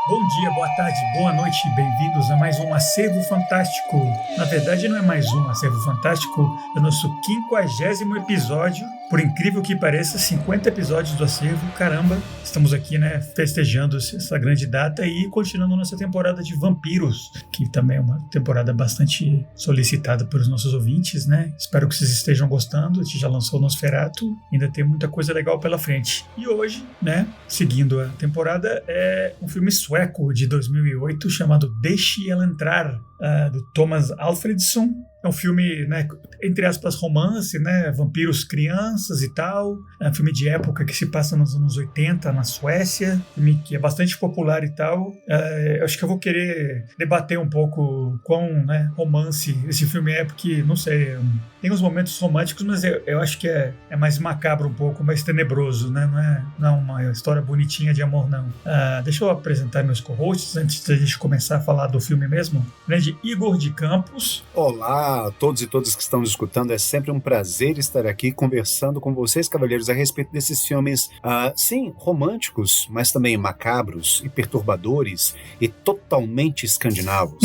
Bom dia, boa tarde, boa noite, bem-vindos a mais um Acervo Fantástico. Na verdade não é mais um Acervo Fantástico, é o nosso 50º episódio. Por incrível que pareça, 50 episódios do Acervo, caramba. Estamos aqui, né, festejando essa grande data e continuando nossa temporada de vampiros, que também é uma temporada bastante solicitada pelos nossos ouvintes, né? Espero que vocês estejam gostando. A gente já lançou o Nosferatu, ainda tem muita coisa legal pela frente. E hoje, né, seguindo a temporada, é um filme sueco de 2008 chamado Deixe Ela Entrar, do Thomas Alfredson. É um filme, né, entre aspas, romance, né, vampiros crianças e tal. É um filme de época que se passa nos anos 80, na Suécia. Filme que é bastante popular e tal. Eu acho que eu vou querer debater um pouco quão, né, romance esse filme é, porque, não sei, tem uns momentos românticos, mas eu acho que é mais macabro um pouco, mais tenebroso, né? Não é uma história bonitinha de amor, não. Deixa eu apresentar meus co-hosts antes da gente começar a falar do filme mesmo. Grande Igor de Campos. Olá a todos e todas que estão nos escutando, é sempre um prazer estar aqui conversando com vocês, cavalheiros, a respeito desses filmes, sim, românticos, mas também macabros e perturbadores e totalmente escandinavos.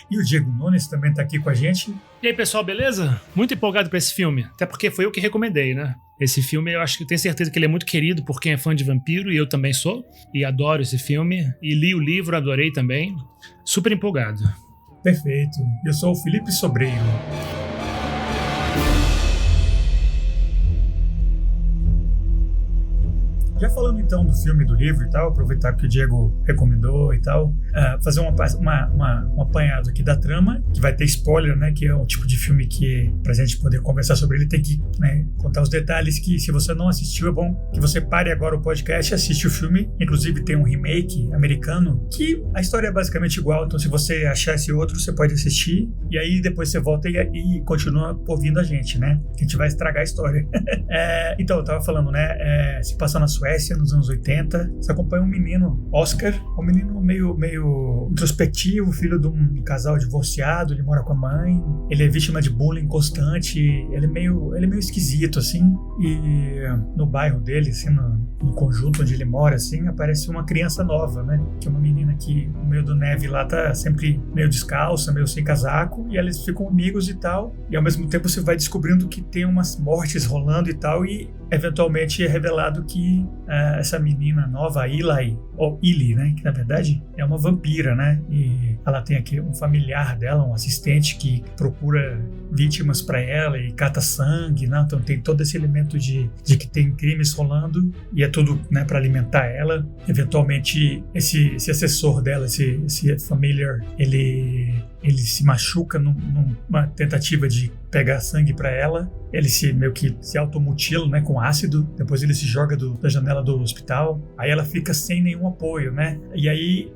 E o Diego Nunes também está aqui com a gente. E aí, pessoal, beleza? Muito empolgado pra esse filme, até porque foi eu que recomendei, né? Esse filme, eu acho que tenho certeza que ele é muito querido por quem é fã de vampiro, e eu também sou, e adoro esse filme, e li o livro, adorei também, super empolgado. Perfeito. Eu sou o Felipe Sobreiro. Já falando então do filme e do livro e tal, aproveitar que o Diego recomendou e tal, fazer um apanhado aqui da trama, que vai ter spoiler, né, que é um tipo de filme que, pra gente poder conversar sobre ele, tem que, né, contar os detalhes, que se você não assistiu, é bom que você pare agora o podcast e assiste o filme. Inclusive tem um remake americano, que a história é basicamente igual, então se você achar esse outro, você pode assistir, e aí depois você volta e continua ouvindo a gente, né, que a gente vai estragar a história. Então, eu tava falando, né, se passa na Suécia, nos anos 80, você acompanha um menino, Oscar, um menino meio introspectivo, filho de um casal divorciado, ele mora com a mãe, ele é vítima de bullying constante, ele é meio esquisito, assim, e no bairro dele, assim, no conjunto onde ele mora, assim, aparece uma criança nova, né, que é uma menina que no meio do neve lá tá sempre meio descalça, meio sem casaco, e eles ficam amigos e tal, e ao mesmo tempo você vai descobrindo que tem umas mortes rolando e tal, e eventualmente é revelado que essa menina nova, Eli, ou Ili, né, que na verdade é uma vampira, né, e ela tem aqui um familiar dela, um assistente que procura vítimas para ela e cata sangue, né, então tem todo esse elemento de que tem crimes rolando e é tudo, né, para alimentar ela. Eventualmente esse assessor dela, esse familiar, ele se machuca numa tentativa de pegar sangue para ela. Ele meio que se automutila, né, com ácido. Depois ele se joga da janela do hospital. Aí ela fica sem nenhum apoio, né? E aí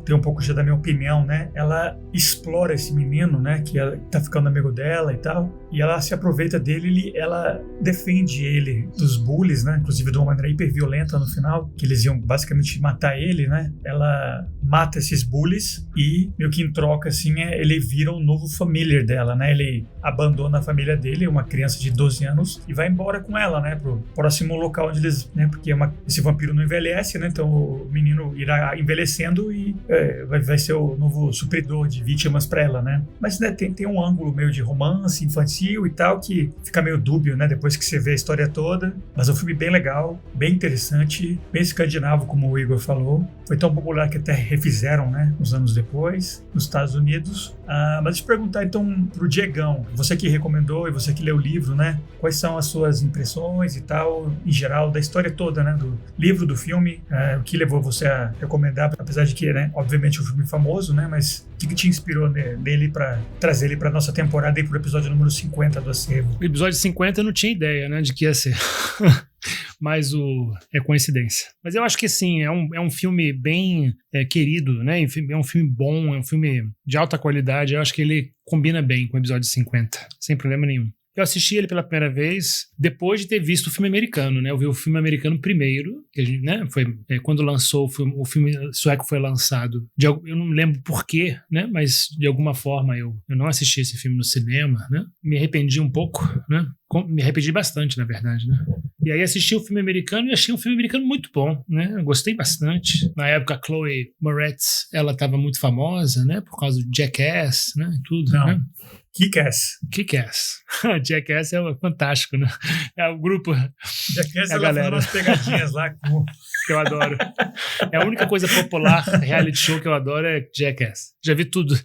tem um pouco já da minha opinião, né? Ela explora esse menino, né, que tá ficando amigo dela e tal. E ela se aproveita dele, ela defende ele dos bullies, né? Inclusive de uma maneira hiper violenta no final, que eles iam basicamente matar ele, né? Ela mata esses bullies e meio que em troca, assim, ele vira um novo familiar dela, né? Ele abandona a família dele, uma criança de 12 anos, e vai embora com ela, né? Pro próximo local onde eles, né? Porque esse vampiro não envelhece, né? Então o menino irá envelhecendo e vai ser o novo supridor de vítimas pra ela, né? Mas, né, tem um ângulo meio de romance infantil e tal, que fica meio dúbio, né? Depois que você vê a história toda. Mas é um filme bem legal, bem interessante, bem escandinavo, como o Igor falou. Foi tão popular que até refizeram, né? Uns anos depois, nos Estados Unidos. Mas deixa eu perguntar então pro Diegão, você que recomendou e você que leu o livro, né? Quais são as suas impressões e tal, em geral, da história toda, né? Do livro, do filme, o que levou você a recomendar, apesar de que, né? Obviamente um filme famoso, né? Mas o que te inspirou nele para trazer ele para nossa temporada e pro episódio número 50 do Acervo? O episódio 50 eu não tinha ideia, né, de que ia ser. Mas é coincidência. Mas eu acho que sim, é um filme bem querido, né? É um filme bom, é um filme de alta qualidade. Eu acho que ele combina bem com o episódio 50, sem problema nenhum. Eu assisti ele pela primeira vez depois de ter visto o filme americano, né? Eu vi o filme americano primeiro, que a gente, né? Foi quando lançou o filme sueco foi lançado. Eu não lembro por quê, né? Mas de alguma forma eu não assisti esse filme no cinema, né? Me arrependi um pouco, né? Me arrependi bastante, na verdade, né? E aí assisti o filme americano e achei um filme americano muito bom, né? Eu gostei bastante. Na época, a Chloe Moretz, ela estava muito famosa, né? Por causa do Jackass, né? Tudo, Não. né? Kick-Ass. Kick-Ass. Jackass é fantástico, né? É o grupo. Jackass, a ela galera. fazendo umas pegadinhas lá com... Que eu adoro. É a única coisa popular, reality show que eu adoro é Jackass. Já vi tudo.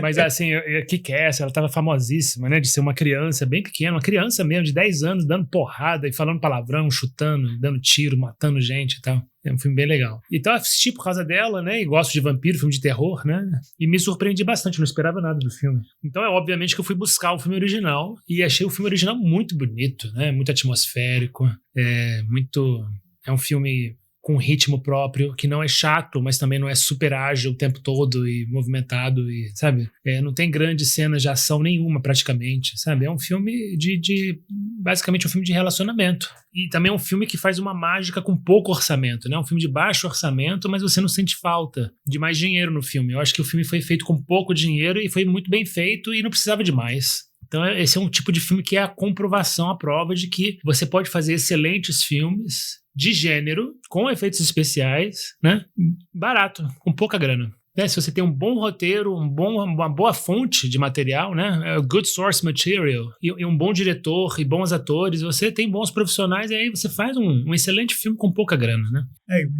Mas assim, Kick-Ass, ela tava famosíssima, né? De ser uma criança bem pequena, uma criança mesmo, de 10 anos, dando porrada e falando palavrão, chutando, dando tiro, matando gente e tal. É um filme bem legal. Então eu assisti por causa dela, né? E gosto de vampiro, filme de terror, né? E me surpreendi bastante, não esperava nada do filme. Então é obviamente que eu fui buscar o filme original e achei o filme original muito bonito, né? Muito atmosférico, é um filme com um ritmo próprio, que não é chato, mas também não é super ágil o tempo todo e movimentado, e, sabe? Não tem grandes cenas de ação nenhuma, praticamente, sabe? É um filme basicamente um filme de relacionamento. E também é um filme que faz uma mágica com pouco orçamento, né? Um filme de baixo orçamento, mas você não sente falta de mais dinheiro no filme. Eu acho que o filme foi feito com pouco dinheiro e foi muito bem feito e não precisava de mais. Então esse é um tipo de filme que é a comprovação, a prova de que você pode fazer excelentes filmes de gênero, com efeitos especiais, né? Barato, com pouca grana. Se você tem um bom roteiro, uma boa fonte de material, né? Good source material, e um bom diretor e bons atores, você tem bons profissionais e aí você faz um excelente filme com pouca grana, né?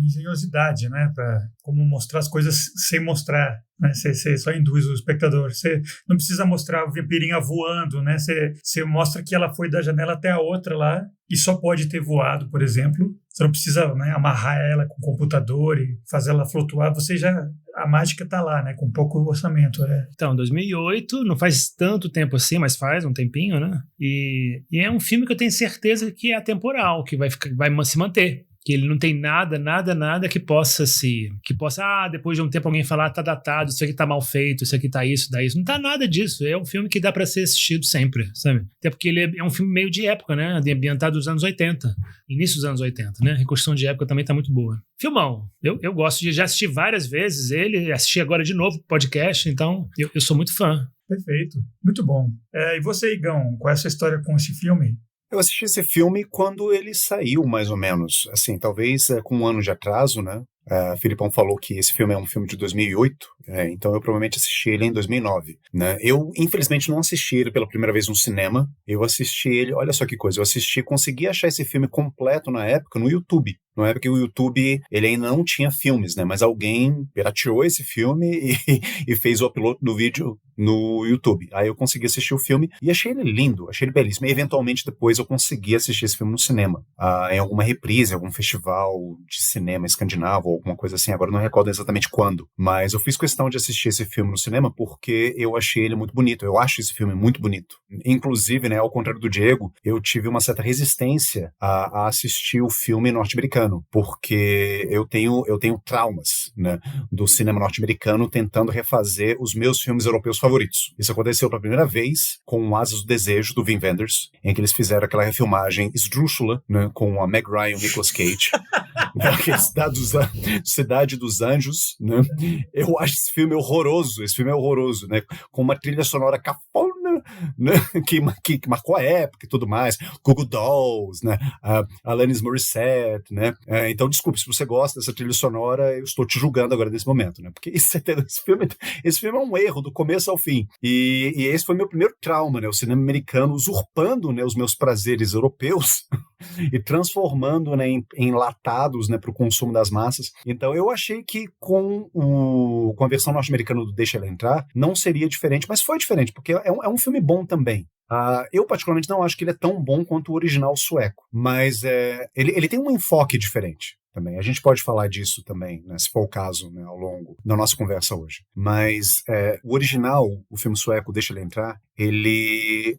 Engenhosidade, né? Pra como mostrar as coisas sem mostrar, né? Você só induz o espectador. Você não precisa mostrar a vampirinha voando, né? Você mostra que ela foi da janela até a outra lá e só pode ter voado, por exemplo. Você não precisa, né, amarrar ela com o computador e fazer ela flutuar. A mágica está lá, né? Com pouco orçamento. Então, 2008, não faz tanto tempo assim, mas faz um tempinho, né? E é um filme que eu tenho certeza que é atemporal, que vai se manter. Que ele não tem nada que possa depois de um tempo alguém falar, tá datado, isso aqui tá mal feito, isso aqui tá isso, dá isso. Não tá nada disso. É um filme que dá pra ser assistido sempre, sabe? Até porque ele é um filme meio de época, né? Ambientado dos anos 80, início dos anos 80, né? A reconstrução de época também tá muito boa. Filmão. Eu gosto de já assistir várias vezes ele, assisti agora de novo podcast, então eu sou muito fã. Perfeito. Muito bom. E você, Igão, qual é a sua história com esse filme? Eu assisti esse filme quando ele saiu, mais ou menos. Assim, talvez com um ano de atraso, né? Filipão falou que esse filme é um filme de 2008, então eu provavelmente assisti ele em 2009, né? Eu, infelizmente, não assisti ele pela primeira vez no cinema. Eu assisti ele, olha só que coisa, consegui achar esse filme completo na época no YouTube. Na época o YouTube, ele ainda não tinha filmes, né? Mas alguém pirateou esse filme e fez o upload do vídeo no YouTube. Aí eu consegui assistir o filme e achei ele lindo, achei ele belíssimo. E eventualmente depois eu consegui assistir esse filme no cinema, em alguma reprise, algum festival de cinema escandinavo, alguma coisa assim, agora eu não recordo exatamente quando, mas eu fiz questão de assistir esse filme no cinema porque eu achei ele muito bonito, eu acho esse filme muito bonito. Inclusive, né, ao contrário do Diego, eu tive uma certa resistência a assistir o filme norte-americano, porque eu tenho traumas, né, do cinema norte-americano tentando refazer os meus filmes europeus favoritos. Isso aconteceu pela primeira vez com Asas do Desejo, do Wim Wenders, em que eles fizeram aquela refilmagem esdrúxula, né, com a Meg Ryan e o Nicolas Cage, Cidade dos Anjos, né? Eu acho esse filme horroroso, né? Com uma trilha sonora cafona, né? Que marcou a época e tudo mais, Google Dolls, né? Alanis Morissette, né? Então, desculpe, se você gosta dessa trilha sonora, eu estou te julgando agora nesse momento, né? Porque esse filme é um erro do começo ao fim, e esse foi meu primeiro trauma, né? O cinema americano usurpando, né, os meus prazeres europeus e transformando, né, em enlatados, né, para o consumo das massas. Então eu achei que com a versão norte-americana do Deixa Ela Entrar não seria diferente, mas foi diferente, porque é um filme bom também. Eu particularmente não acho que ele é tão bom quanto o original sueco, mas ele tem um enfoque diferente também. A gente pode falar disso também, né, se for o caso, né, ao longo da nossa conversa hoje. Mas o original, o filme sueco Deixa Ele Entrar,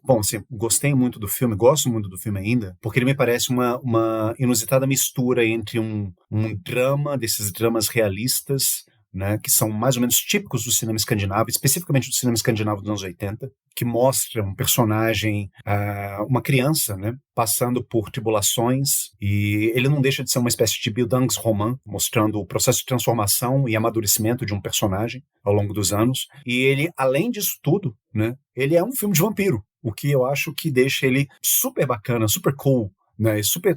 bom, assim, gostei muito do filme, gosto muito do filme ainda, porque ele me parece uma inusitada mistura entre um drama, desses dramas realistas, né, que são mais ou menos típicos do cinema escandinavo, especificamente do cinema escandinavo dos anos 80, que mostra um personagem, uma criança, né, passando por tribulações, e ele não deixa de ser uma espécie de bildungsroman, mostrando o processo de transformação e amadurecimento de um personagem ao longo dos anos. E ele, além disso tudo, né, ele é um filme de vampiro, o que eu acho que deixa ele super bacana, super cool, né, super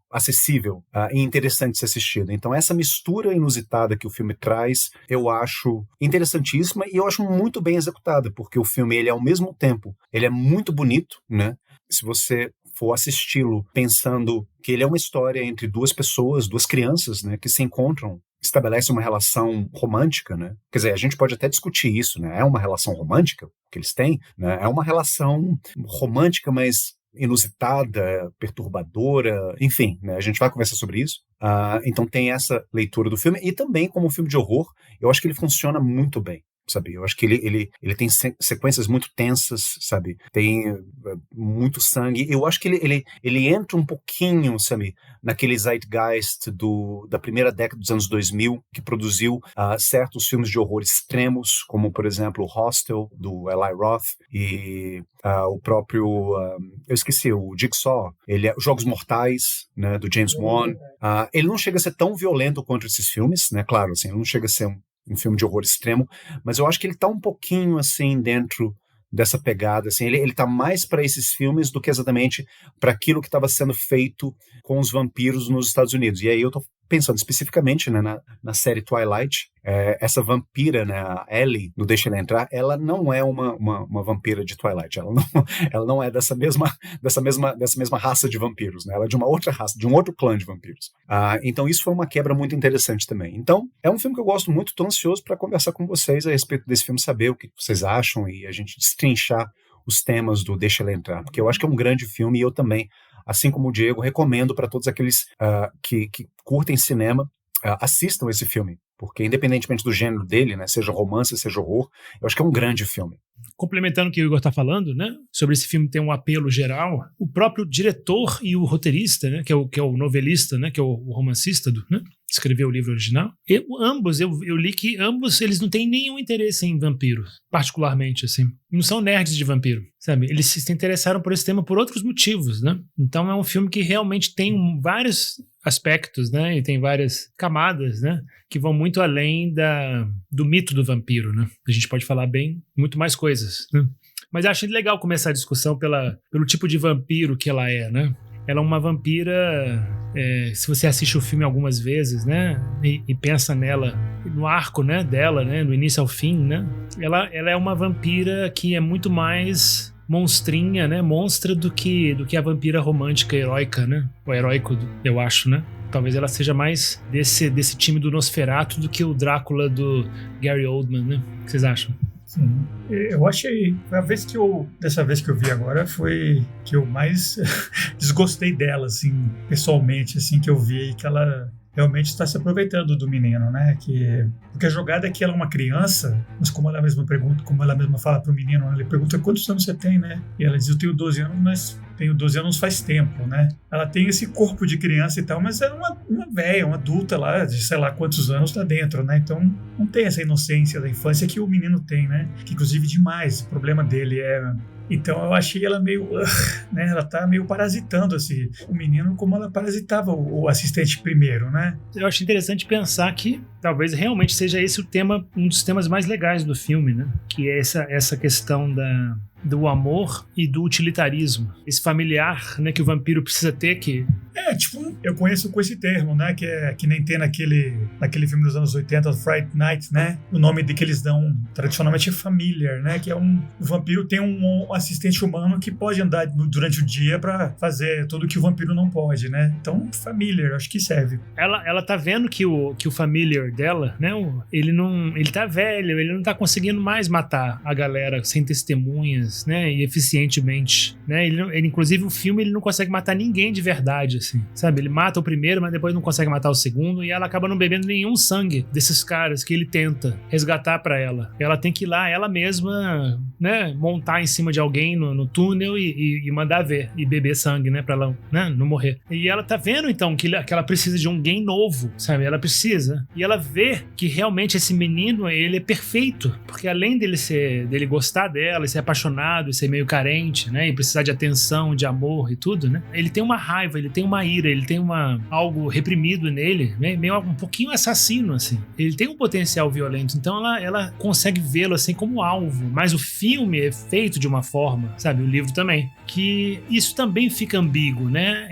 acessível e interessante de ser assistido. Então essa mistura inusitada que o filme traz, eu acho interessantíssima e eu acho muito bem executada, porque o filme, ele ao mesmo tempo, ele é muito bonito, né? Se você for assisti-lo pensando que ele é uma história entre duas pessoas, duas crianças, né, que se encontram, estabelece uma relação romântica, né? Quer dizer, a gente pode até discutir isso, né? É uma relação romântica que eles têm, né? É uma relação romântica, mas inusitada, perturbadora, enfim, né? A gente vai conversar sobre isso. Então tem essa leitura do filme, e também como filme de horror, eu acho que ele funciona muito bem, sabe? Eu acho que ele tem sequências muito tensas, sabe? Tem muito sangue. Eu acho que ele entra um pouquinho, sabe, naquele zeitgeist da primeira década dos anos 2000, que produziu certos filmes de horror extremos, como, por exemplo, Hostel, do Eli Roth, e o próprio, eu esqueci, o Jigsaw, Jogos Mortais, né, do James Wan. Ele não chega a ser tão violento quanto esses filmes, né? Claro, assim, ele não chega a ser um filme de horror extremo, mas eu acho que ele tá um pouquinho, assim, dentro dessa pegada, assim, ele tá mais para esses filmes do que exatamente para aquilo que estava sendo feito com os vampiros nos Estados Unidos. E aí eu tô pensando especificamente, né, na série Twilight, essa vampira, né, a Ellie, do Deixa Ela Entrar, ela não é uma vampira de Twilight, ela não é dessa mesma raça de vampiros, né, ela é de uma outra raça, de um outro clã de vampiros. Então isso foi uma quebra muito interessante também. Então, é um filme que eu gosto muito, tô ansioso para conversar com vocês a respeito desse filme, saber o que vocês acham e a gente destrinchar os temas do Deixa Ela Entrar, porque eu acho que é um grande filme e eu também, assim como o Diego, recomendo para todos aqueles que curtem cinema, assistam esse filme, porque independentemente do gênero dele, né, seja romance, seja horror, eu acho que é um grande filme. Complementando o que o Igor está falando, né, sobre esse filme ter um apelo geral, o próprio diretor e o roteirista, né, que é o novelista, né, que é o romancista, né, escreveu o livro original, eu li que ambos eles não têm nenhum interesse em vampiros, particularmente, assim. Não são nerds de vampiro, sabe? Eles se interessaram por esse tema por outros motivos, né? Então é um filme que realmente tem vários aspectos, né? E tem várias camadas, né? Que vão muito além do mito do vampiro, né? A gente pode falar muito mais coisas, né? Mas acho legal começar a discussão pelo tipo de vampiro que ela é, né? Ela é uma vampira, se você assiste o filme algumas vezes, né, e pensa nela, no arco, né, dela, né, do início ao fim, né, ela é uma vampira que é muito mais monstrinha, né, monstra do que a vampira romântica heróica, né, o heróico, eu acho, né. Talvez ela seja mais desse time do Nosferatu do que o Drácula do Gary Oldman, né. O que vocês acham? Sim, eu achei, dessa vez que eu vi agora, foi que eu mais desgostei dela, assim, pessoalmente, assim, que eu vi que ela realmente está se aproveitando do menino, né, porque a jogada é que ela é uma criança, mas como ela mesma fala pro menino, ele pergunta quantos anos você tem, né, e ela diz, eu tenho 12 anos, mas tenho 12 anos faz tempo, né, ela tem esse corpo de criança e tal, mas é uma velha, uma adulta lá, de sei lá quantos anos lá dentro, né, então não tem essa inocência da infância que o menino tem, né, que inclusive demais, o problema dele então eu achei ela meio, né, ela tá meio parasitando o menino como ela parasitava o assistente primeiro, né? Eu acho interessante pensar que talvez realmente seja esse um dos temas mais legais do filme, né? Que é essa questão do amor e do utilitarismo. Esse familiar, né, que o vampiro precisa ter que... eu conheço com esse termo, né, que nem tem naquele filme dos anos 80, Fright Night, né, o nome que eles dão tradicionalmente é familiar, né, que é o vampiro tem um assistente humano que pode andar durante o dia pra fazer tudo que o vampiro não pode, né, então familiar, acho que serve. Ela tá vendo que o familiar dela, né, ele tá velho, ele não tá conseguindo mais matar a galera sem testemunhas, né, e eficientemente, né, ele inclusive o filme ele não consegue matar ninguém de verdade, assim, sabe? Ele mata o primeiro, mas depois não consegue matar o segundo, e ela acaba não bebendo nenhum sangue desses caras que ele tenta resgatar pra ela. Ela tem que ir lá, ela mesma, né, montar em cima de alguém no túnel e mandar ver, e beber sangue, né, pra ela, né, não morrer. E ela tá vendo, então, que ela precisa de alguém novo, sabe? Ela precisa. E ela vê que realmente esse menino, ele é perfeito, porque além dele gostar dela, e ser apaixonado, e ser meio carente, né, e precisar de atenção, de amor e tudo, né, ele tem uma raiva, ele tem uma ira, ele tem algo reprimido nele, né, meio um pouquinho assassino, assim. Ele tem um potencial violento, então ela consegue vê-lo, assim, como alvo. Mas o filme é feito de uma forma, sabe, o livro também, que isso também fica ambíguo, né,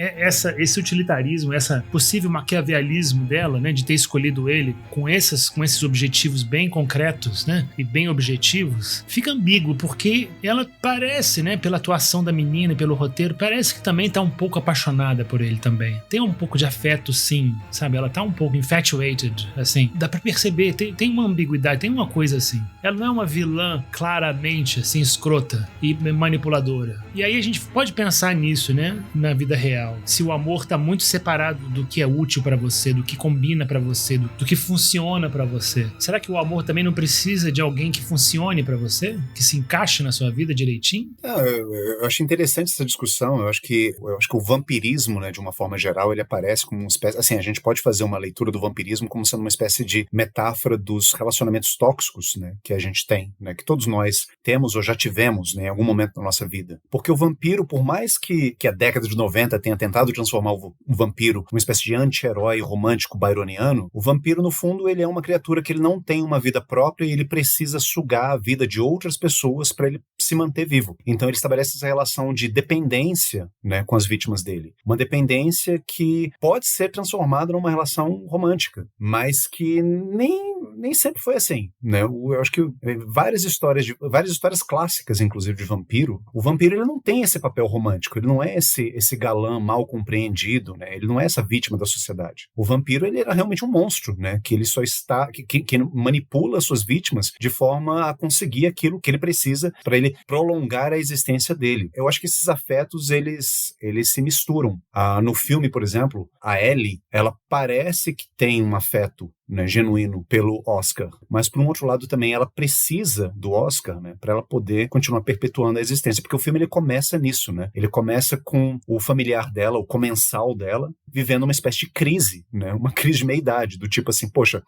esse utilitarismo, essa possível maquiavelismo dela, né, de ter escolhido ele com esses objetivos bem concretos, né, e bem objetivos, fica ambíguo, porque ela parece, né, pela atuação da menina e pelo roteiro, parece que também tá um pouco apaixonada por ele também. Tem um pouco de afeto, sim, sabe? Ela tá um pouco infatuated, assim. Dá pra perceber, tem uma ambiguidade, tem uma coisa assim. Ela não é uma vilã claramente, assim, escrota e manipuladora. E aí a gente pode pensar nisso, né, na vida real. Se o amor tá muito separado do que é útil pra você, do que combina pra você, do que funciona pra você. Será que o amor também não precisa de alguém que funcione pra você? Que se encaixe na sua vida direitinho? Eu acho interessante essa discussão. Eu acho que o vampirismo, né, de uma forma geral, ele aparece como uma espécie... Assim, a gente pode fazer uma leitura do vampirismo como sendo uma espécie de metáfora dos relacionamentos tóxicos, né, que a gente tem, né, que todos nós temos ou já tivemos, né, em algum momento da nossa vida. Porque o vampiro, por mais que a década de 90 tenha tentado transformar o vampiro numa espécie de anti-herói romântico byroniano, o vampiro, no fundo, ele é uma criatura que ele não tem uma vida própria e ele precisa sugar a vida de outras pessoas para ele se manter vivo. Então ele estabelece essa relação de dependência, né, com as vítimas dele. Uma dependência que pode ser transformada numa relação romântica, mas que nem sempre foi assim, né? Eu acho que várias histórias clássicas, inclusive, de vampiro, o vampiro, ele não tem esse papel romântico, ele não é esse galã mal compreendido, né? Ele não é essa vítima da sociedade. O vampiro, ele era realmente um monstro, né? Que ele só está, que manipula as suas vítimas de forma a conseguir aquilo que ele precisa para ele prolongar a existência dele. Eu acho que esses afetos, eles se misturam. No filme, por exemplo, a Ellie, ela parece que tem um afeto, né, genuíno pelo Oscar, mas por um outro lado também ela precisa do Oscar, né, para ela poder continuar perpetuando a existência, porque o filme ele começa nisso, né? Ele começa com o familiar dela, o comensal dela, vivendo uma espécie de crise, né, uma crise de meia-idade, do tipo assim, poxa,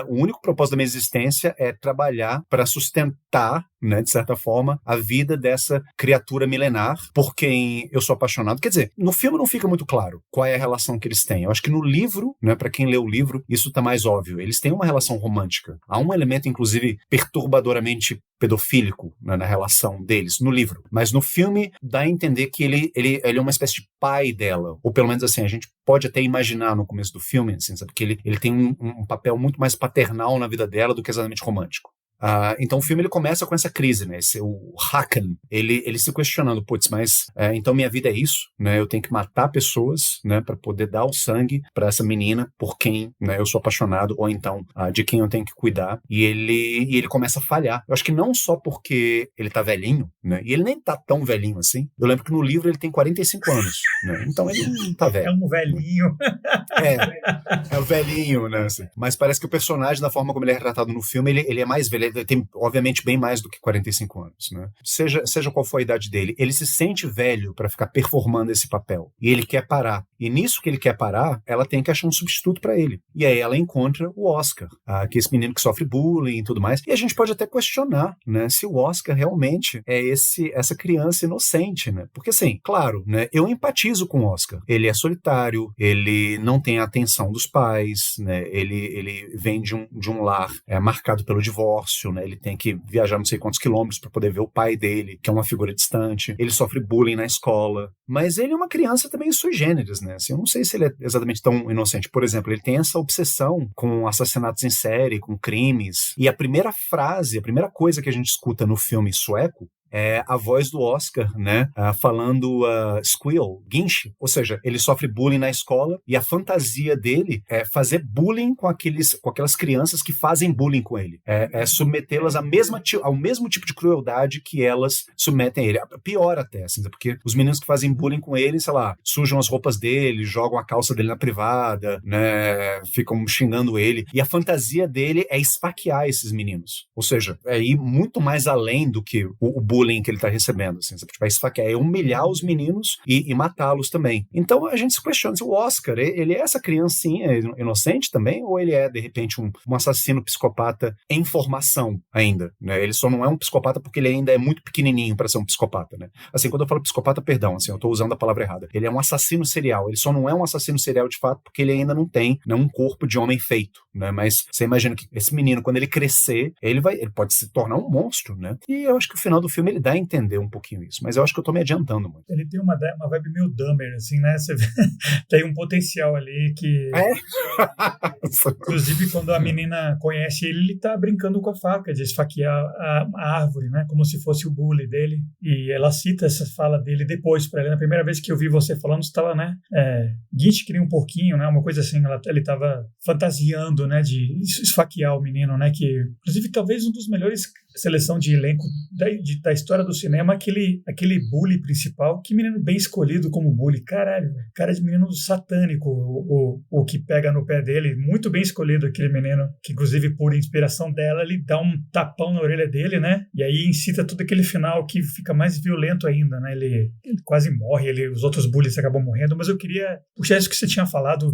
o único propósito da minha existência é trabalhar para sustentar, né, de certa forma, a vida dessa criatura milenar por quem eu sou apaixonado. Quer dizer, no filme não fica muito claro qual é a relação que eles têm. Eu acho que no livro, né, para quem lê o livro, isso tá mais óbvio. Eles têm uma relação romântica. Há um elemento, inclusive, perturbadoramente pedofílico, né, na relação deles, no livro. Mas no filme dá a entender que ele é uma espécie de pai dela. Ou pelo menos assim, a gente pode até imaginar no começo do filme, assim, sabe? Que ele tem um papel muito mais paternal na vida dela do que exatamente romântico. Então o filme ele começa com essa crise, né? O Hakan, ele se questionando, putz, mas então minha vida é isso, né? Eu tenho que matar pessoas, né, para poder dar o sangue para essa menina por quem, né, eu sou apaixonado, ou então de quem eu tenho que cuidar. E ele começa a falhar. Eu acho que não só porque ele tá velhinho, né? E ele nem tá tão velhinho assim. Eu lembro que no livro ele tem 45 anos, né? Então ele não tá velho. É um velhinho. É o velhinho, né? Assim. Mas parece que o personagem, da forma como ele é retratado no filme, ele é mais velho. Ele tem, obviamente, bem mais do que 45 anos, né? Seja qual for a idade dele, ele se sente velho para ficar performando esse papel. E ele quer parar. E nisso que ele quer parar, ela tem que achar um substituto para ele. E aí ela encontra o Oscar, que é esse menino que sofre bullying e tudo mais. E a gente pode até questionar, né, se o Oscar realmente é essa criança inocente, né? Porque, assim, claro, né, eu empatizo com o Oscar. Ele é solitário, ele não tem a atenção dos pais, né? Ele vem de um lar marcado pelo divórcio, né? Ele tem que viajar não sei quantos quilômetros para poder ver o pai dele, que é uma figura distante. Ele sofre bullying na escola. Mas ele é uma criança também sui generis, né? Assim, eu não sei se ele é exatamente tão inocente. Por exemplo, ele tem essa obsessão com assassinatos em série, com crimes. E a primeira coisa que a gente escuta no filme sueco é a voz do Oscar, né? Falando squeal, guinche. Ou seja, ele sofre bullying na escola e a fantasia dele é fazer bullying com aquelas crianças que fazem bullying com ele. É submetê-las ao mesmo tipo de crueldade que elas submetem a ele. Pior até, assim, porque os meninos que fazem bullying com ele, sei lá, sujam as roupas dele, jogam a calça dele na privada, né? Ficam xingando ele. E a fantasia dele é esfaquear esses meninos. Ou seja, é ir muito mais além do que o bullying que ele tá recebendo. Assim, vai esfaquear, é humilhar os meninos e matá-los também. Então a gente se questiona se o Oscar, ele é essa criancinha inocente também, ou ele é, de repente, um assassino psicopata em formação ainda, né? Ele só não é um psicopata porque ele ainda é muito pequenininho para ser um psicopata, né? Assim, quando eu falo psicopata, perdão, assim, eu tô usando a palavra errada. Ele é um assassino serial, ele só não é um assassino serial de fato porque ele ainda não tem, né, um corpo de homem feito, né? Mas você imagina que esse menino, quando ele crescer, ele pode se tornar um monstro, né? E eu acho que o final do filme ele dá a entender um pouquinho isso, mas eu acho que eu tô me adiantando muito. Ele tem uma vibe meio Dahmer, assim, né? Você vê, tem um potencial ali que... Inclusive, quando a menina conhece ele tá brincando com a faca de esfaquear a árvore, né? Como se fosse o bully dele. E ela cita essa fala dele depois pra ele. Na primeira vez que eu vi você falando, você tava, né? Git queria um porquinho, né? Uma coisa assim. Ele tava fantasiando, né? De esfaquear o menino, né? Que, inclusive, talvez um dos melhores seleção de elenco da história do cinema, aquele bully principal. Que menino bem escolhido como bully. Caralho, cara de menino satânico, o que pega no pé dele. Muito bem escolhido aquele menino, que inclusive por inspiração dela, ele dá um tapão na orelha dele, né? E aí incita todo aquele final que fica mais violento ainda, né? Ele quase morre, os outros bullies acabam morrendo, mas eu queria puxar isso que você tinha falado,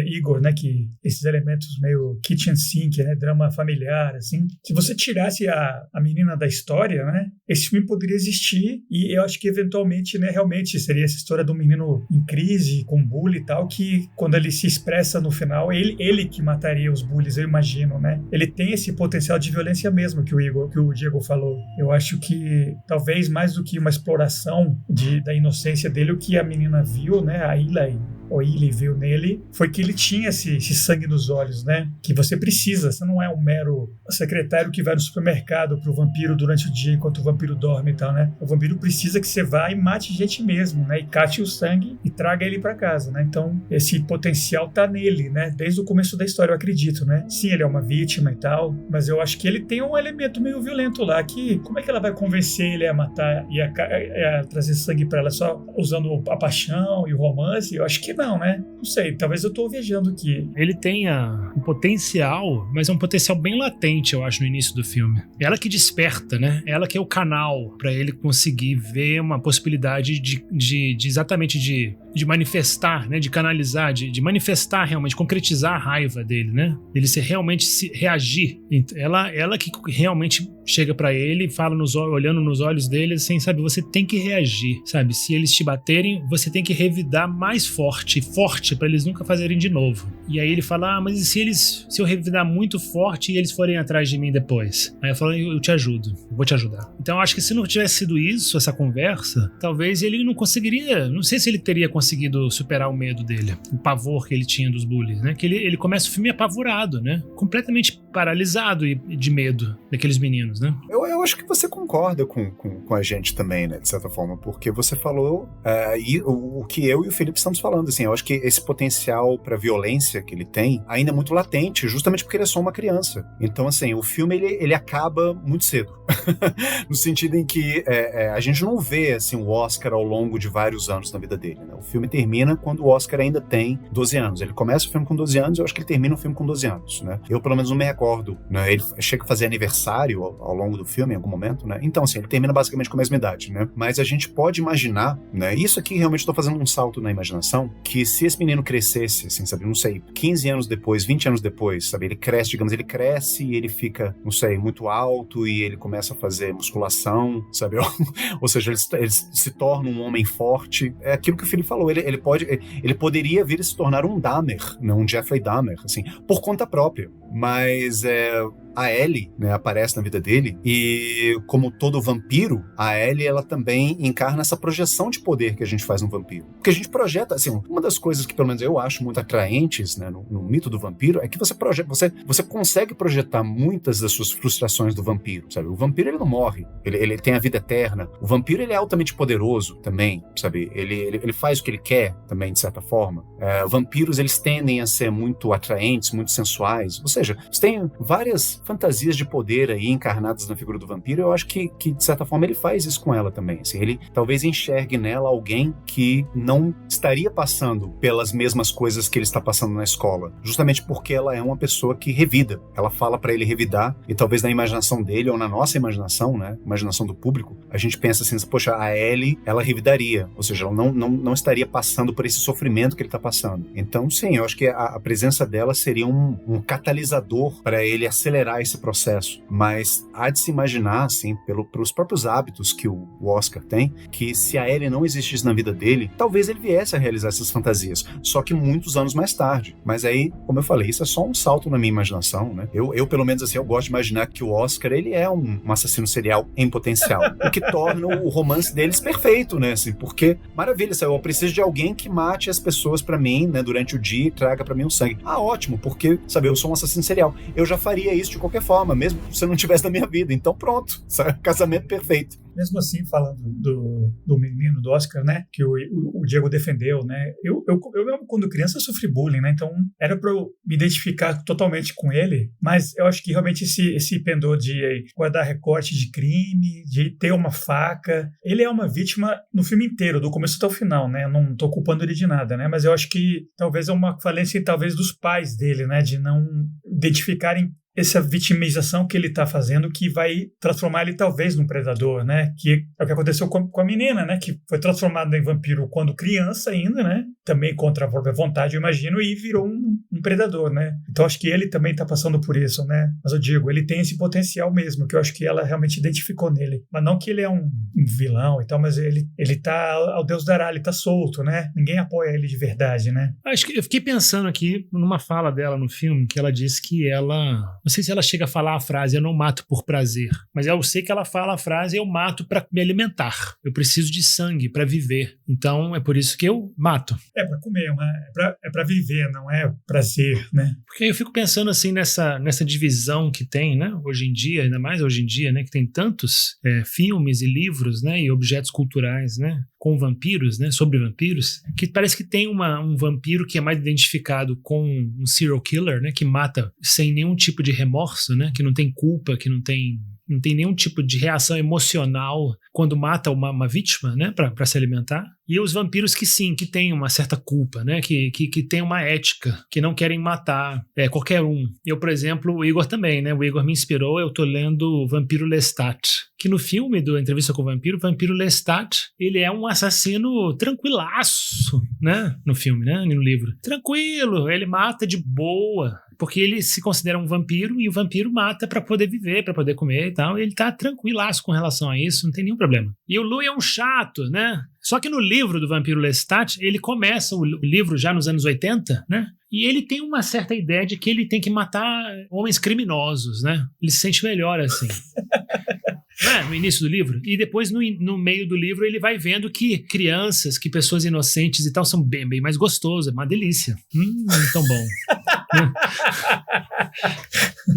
Igor, né? Que esses elementos meio kitchen sink, né? Drama familiar, assim. Se você tirasse a menina da história, né? Esse filme poderia existir e eu acho que eventualmente, né? Realmente seria essa história do menino em crise, com bullying e tal, que quando ele se expressa no final, ele que mataria os bullies, eu imagino, né? Ele tem esse potencial de violência mesmo que o Diego falou. Eu acho que talvez mais do que uma exploração da inocência dele, o que a menina viu, né? A Eli viu nele, foi que ele tinha esse sangue nos olhos, né? Que você precisa, você não é um mero secretário que vai no supermercado pro vampiro durante o dia enquanto o vampiro dorme e tal, né? O vampiro precisa que você vá e mate gente mesmo, né? E cate o sangue e traga ele pra casa, né? Então, esse potencial tá nele, né? Desde o começo da história, eu acredito, né? Sim, ele é uma vítima e tal, mas eu acho que ele tem um elemento meio violento lá, que como é que ela vai convencer ele a matar e a trazer sangue pra ela só usando a paixão e o romance? Eu acho que não, né? Não sei, talvez eu tô viajando aqui. Ele tem um potencial, mas é um potencial bem latente, eu acho, no início do filme. Ela que desperta, né? Ela que é o canal pra ele conseguir ver uma possibilidade de exatamente de manifestar, né? De canalizar, de manifestar realmente, concretizar a raiva dele, né? Ele realmente reagir. Ela que realmente chega pra ele e fala olhando nos olhos dele assim, sabe? Você tem que reagir, sabe? Se eles te baterem, você tem que revidar mais forte pra eles nunca fazerem de novo. E aí ele fala, mas e se eu revidar muito forte e eles forem atrás de mim depois? Aí eu falo, eu te ajudo, eu vou te ajudar. Então eu acho que se não tivesse sido isso, essa conversa, talvez ele não conseguiria, não sei se ele teria conseguido superar o medo dele, o pavor que ele tinha dos bullies, né? Que ele começa o filme apavorado, né? Completamente paralisado e de medo daqueles meninos, né? Eu acho que você concorda com a gente também, né? De certa forma, porque você falou o que eu e o Felipe estamos falando, assim, eu acho que esse potencial para violência que ele tem ainda é muito latente, justamente porque ele é só uma criança. Então, assim, o filme ele acaba muito cedo. No sentido em que a gente não vê, assim, o Oscar ao longo de vários anos na vida dele, né? O filme termina quando o Oscar ainda tem 12 anos. Ele começa o filme com 12 anos, eu acho que ele termina o filme com 12 anos, né? Eu, pelo menos, não me recordo, né? Ele chega a fazer aniversário ao longo do filme, em algum momento, né? Então, assim, ele termina basicamente com a mesma idade, né? Mas a gente pode imaginar, né? Isso aqui realmente estou fazendo um salto na imaginação, que se esse menino crescesse, assim, sabe? Não sei, 15 anos depois, 20 anos depois, sabe? Ele cresce e ele fica, não sei, muito alto e ele começa a fazer musculação, sabe? Ou seja, ele se torna um homem forte. É aquilo que o Felipe falou, ele poderia vir a se tornar um Dahmer, não um Jeffrey Dahmer, assim, por conta própria. Mas a Ellie, né, aparece na vida dele, e como todo vampiro, a Ellie, ela também encarna essa projeção de poder que a gente faz no vampiro. Porque a gente projeta, assim, uma das coisas que pelo menos eu acho muito atraentes, né, no mito do vampiro, é que você consegue projetar muitas das suas frustrações do vampiro, sabe? O vampiro, ele não morre, ele tem a vida eterna. O vampiro, ele é altamente poderoso também, sabe? Ele faz o que ele quer também, de certa forma. Vampiros, eles tendem a ser muito atraentes, muito sensuais, ou seja, você tem várias fantasias de poder aí encarnadas na figura do vampiro. Eu acho que de certa forma ele faz isso com ela também, assim, ele talvez enxergue nela alguém que não estaria passando pelas mesmas coisas que ele está passando na escola, justamente porque ela é uma pessoa que revida, ela fala para ele revidar, e talvez na imaginação dele, ou na nossa imaginação, né, imaginação do público, a gente pensa assim, poxa, a Ellie, ela revidaria, ou seja, ela não estaria passando por esse sofrimento que ele está passando. Então, sim, eu acho que a presença dela seria um catalisador para ele acelerar esse processo, mas há de se imaginar, assim, pelos próprios hábitos que o Oscar tem, que se a Ellie não existisse na vida dele, talvez ele viesse a realizar essas fantasias, só que muitos anos mais tarde. Mas aí, como eu falei, isso é só um salto na minha imaginação, né? Eu pelo menos assim, eu gosto de imaginar que o Oscar, ele é um assassino serial em potencial, o que torna o romance deles perfeito, né? Assim, porque, maravilha, sabe? Eu preciso de alguém que mate as pessoas pra mim, né, durante o dia e traga pra mim o sangue. Ah, ótimo, porque, sabe, eu sou um assassino serial. Eu já faria isso de qualquer forma, mesmo se eu não tivesse na minha vida. Então pronto, sabe? Casamento perfeito. Mesmo assim, falando do menino, do Oscar, né, que o Diego defendeu, né, eu mesmo quando criança sofri bullying, né, então era para eu me identificar totalmente com ele, mas eu acho que realmente esse pendor de guardar recorte de crime, de ter uma faca, ele é uma vítima no filme inteiro, do começo até o final, né, eu não tô culpando ele de nada, né, mas eu acho que talvez é uma falência talvez dos pais dele, né, de não identificarem essa vitimização que ele está fazendo, que vai transformar ele talvez num predador, né? Que é o que aconteceu com a menina, né? Que foi transformada em vampiro quando criança ainda, né? Também contra a própria vontade, eu imagino, e virou um predador, né? Então acho que ele também está passando por isso, né? Mas eu digo, ele tem esse potencial mesmo, que eu acho que ela realmente identificou nele. Mas não que ele é um vilão e tal, mas ele tá ao Deus dará, ele tá solto, né? Ninguém apoia ele de verdade, né? Acho que eu fiquei pensando aqui numa fala dela no filme, que ela disse que ela... Não sei se ela chega a falar a frase, eu não mato por prazer, mas eu sei que ela fala a frase, eu mato para me alimentar. Eu preciso de sangue para viver. Então é por isso que eu mato. É para comer, é para viver, não é prazer, né? Porque eu fico pensando assim nessa divisão que tem, né? Hoje em dia, ainda mais hoje em dia, né? Que tem tantos filmes e livros, né? E objetos culturais, né? Com vampiros, né? Sobre vampiros, que parece que tem um vampiro que é mais identificado com um serial killer, né? Que mata sem nenhum tipo de remorso, né? Que não tem culpa, que não tem nenhum tipo de reação emocional quando mata uma vítima, né, para se alimentar. E os vampiros que sim, que têm uma certa culpa, né, que têm uma ética, que não querem matar qualquer um. Eu, por exemplo, o Igor também, né, o Igor me inspirou, eu tô lendo Vampiro Lestat, que no filme do Entrevista com o Vampiro Lestat, ele é um assassino tranquilaço, né, no filme, né, no livro. Tranquilo, ele mata de boa, porque ele se considera um vampiro e o vampiro mata pra poder viver, pra poder comer e tal. Ele tá tranquilaço com relação a isso, não tem nenhum problema. E o Louis é um chato, né? Só que no livro do Vampiro Lestat, ele começa o livro já nos anos 80, né? E ele tem uma certa ideia de que ele tem que matar homens criminosos, né? Ele se sente melhor assim. No início do livro, e depois no meio do livro ele vai vendo que crianças, que pessoas inocentes e tal são bem mais gostosos, é uma delícia, tão bom.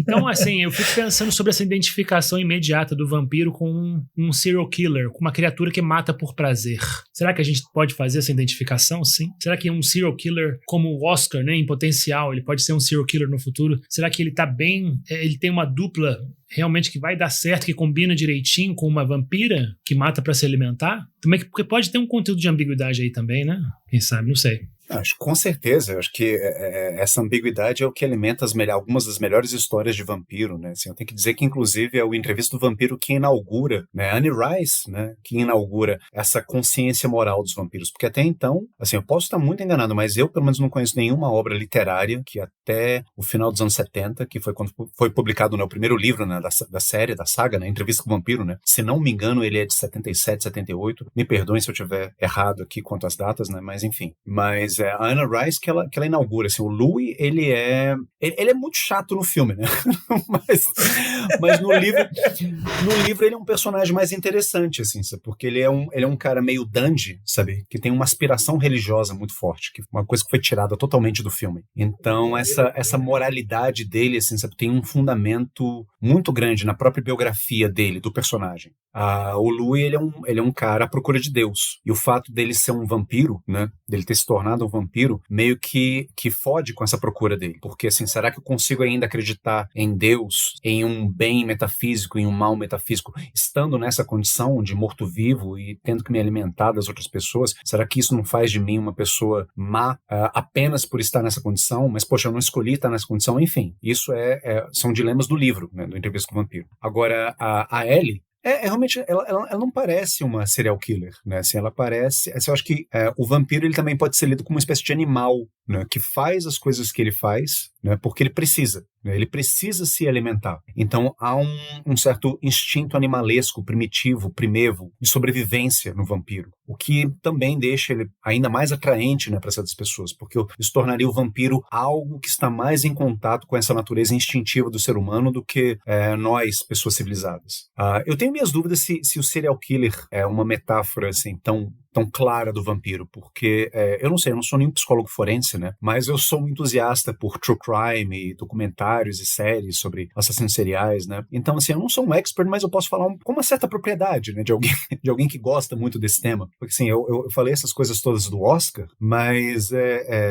Então assim, eu fico pensando sobre essa identificação imediata do vampiro com um serial killer, com uma criatura que mata por prazer. Será que a gente pode fazer essa identificação? Sim. Será que um serial killer como o Oscar, né, em potencial, ele pode ser um serial killer no futuro? Será que ele tá bem, ele tem uma dupla realmente que vai dar certo, que combina direitinho com uma vampira que mata pra se alimentar? Também porque pode ter um conteúdo de ambiguidade aí também, né? Quem sabe, não sei. Acho, com certeza, eu acho que essa ambiguidade é o que alimenta algumas das melhores histórias de vampiro, né? Assim, eu tenho que dizer que, inclusive, é o Entrevista do Vampiro que inaugura, né? Anne Rice, né? Que inaugura essa consciência moral dos vampiros, porque até então, assim, eu posso estar muito enganado, mas eu, pelo menos, não conheço nenhuma obra literária que até o final dos anos 70, que foi quando foi publicado, né, o primeiro livro, né, da série, da saga, né? Entrevista com o Vampiro, né? Se não me engano, ele é de 77, 78. Me perdoem se eu estiver errado aqui quanto às datas, né? Mas, enfim. Mas Mas a Anna Rice que ela inaugura, assim, o Louis, ele é muito chato no filme, né? mas no livro ele é um personagem mais interessante, assim, sabe? Porque ele é um cara meio dandy, sabe? Que tem uma aspiração religiosa muito forte, que uma coisa que foi tirada totalmente do filme. Então, essa moralidade dele, assim, sabe? Tem um fundamento muito grande na própria biografia dele, do personagem. O Louis, ele é um cara à procura de Deus. E o fato dele ser um vampiro, né? Dele ter se tornado um vampiro, meio que fode com essa procura dele. Porque, assim, será que eu consigo ainda acreditar em Deus, em um bem metafísico, em um mal metafísico, estando nessa condição de morto-vivo e tendo que me alimentar das outras pessoas? Será que isso não faz de mim uma pessoa má apenas por estar nessa condição? Mas, poxa, eu não escolhi estar nessa condição. Enfim, isso são dilemas do livro, né? Do Entrevista com o Vampiro. Agora, a Ellie, realmente, ela não parece uma serial killer, né? Assim, ela parece... Assim, eu acho que o vampiro, ele também pode ser lido como uma espécie de animal, né? Que faz as coisas que ele faz, né? Porque ele precisa, né? Ele precisa se alimentar. Então, há um certo instinto animalesco, primitivo, primevo, de sobrevivência no vampiro. O que também deixa ele ainda mais atraente, né, para essas pessoas, porque isso tornaria o vampiro algo que está mais em contato com essa natureza instintiva do ser humano do que nós, pessoas civilizadas. Eu tenho minhas dúvidas se o serial killer é uma metáfora assim tão clara do vampiro, porque eu não sei, eu não sou nenhum psicólogo forense, né? Mas eu sou um entusiasta por true crime, documentários e séries sobre assassinos seriais, né? Então, assim, eu não sou um expert, mas eu posso falar com uma certa propriedade, né? De alguém que gosta muito desse tema. Porque, assim, eu falei essas coisas todas do Oscar, mas